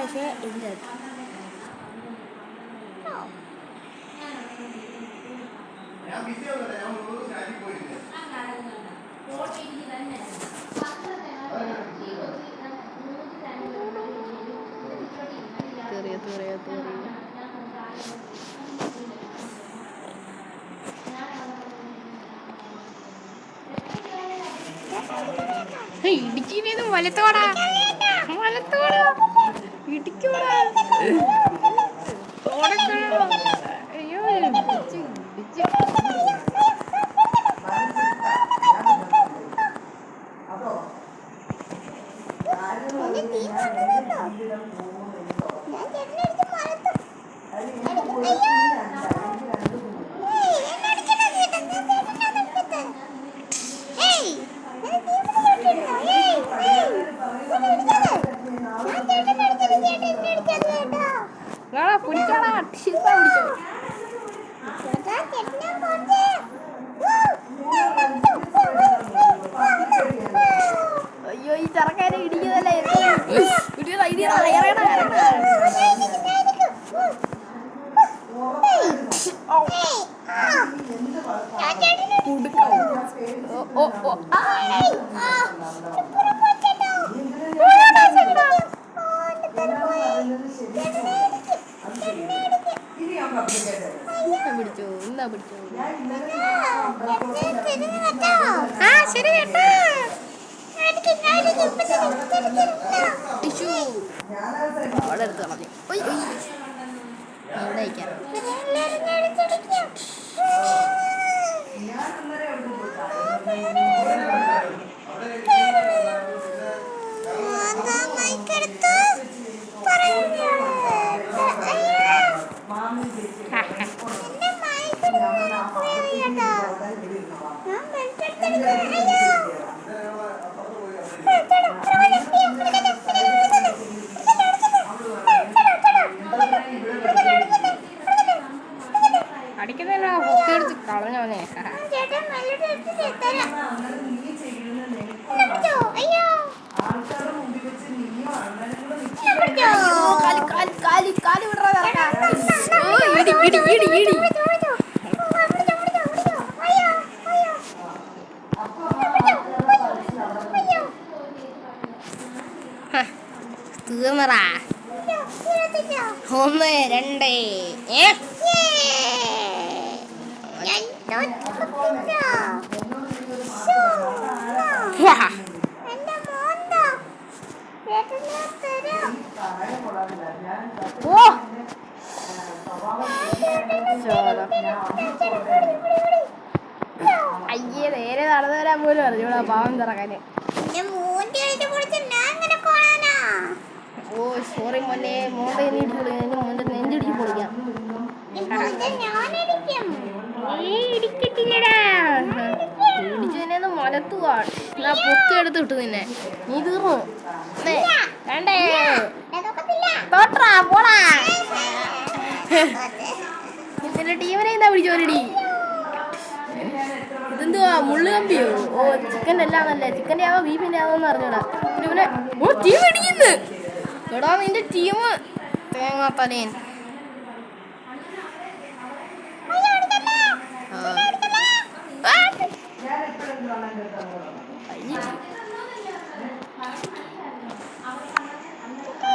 പക്ഷേ ഇല്ല. ഇടിക്കുന്നത് വലത്തോടാ വലത്തോടാ ഇടിക്കൂടാ. അയ്യോ ഇടിച്ചു ഇടിച്ചു. അയ്യോ ഈ ചെറുക്കാരെ ഇടിക്കുന്നല്ലേ. പിടിച്ചോ എന്നാ പിടിച്ചോ. ആ ശരി കേട്ടോ. അവിടെ എടുത്ത് കളഞ്ഞു. ഇവിടെ അയക്കാം. അടിക്കുന്നതിനാ പൊക്കി എടുത്ത് കളഞ്ഞവനെ. തീർന്നറാ. 1 2 അയ്യേ നേരെ നടന്നു വരാൻ പോലും അറിഞ്ഞൂടാ പാവം തിറക്കാന്. ഓ സോറി മോനെ. മോന്റെ നീട്ടി പൊളിക്കാം. മോന്റെ നെഞ്ചിടിച്ച് പൊളിക്കാം. ഇടിച്ചതിനെ മലത്തുവാ. ഞാൻ പൊക്കി എടുത്ത് വിട്ടു നിന്നെ. നീ തീർന്നു വേണ്ടേ. തോട്ടാ പോടാ. നിന്റെ ടീമിനെ എന്താ പിടിച്ചോരടി. ഇതെന്തുവാ മുള്ളു കമ്പിയോ? ഓ ചിക്കൻ്റെ എല്ലാന്നല്ലേ. ചിക്കൻ്റെ ആവോ ബീഫിൻ്റെ ആവോന്ന് അറിഞ്ഞൂടാ. പിന്നെ ഓ ടീം ഇടിക്കുന്നു. എടാ നിന്റെ ടീം തേങ്ങാത്തലേൻ. ആ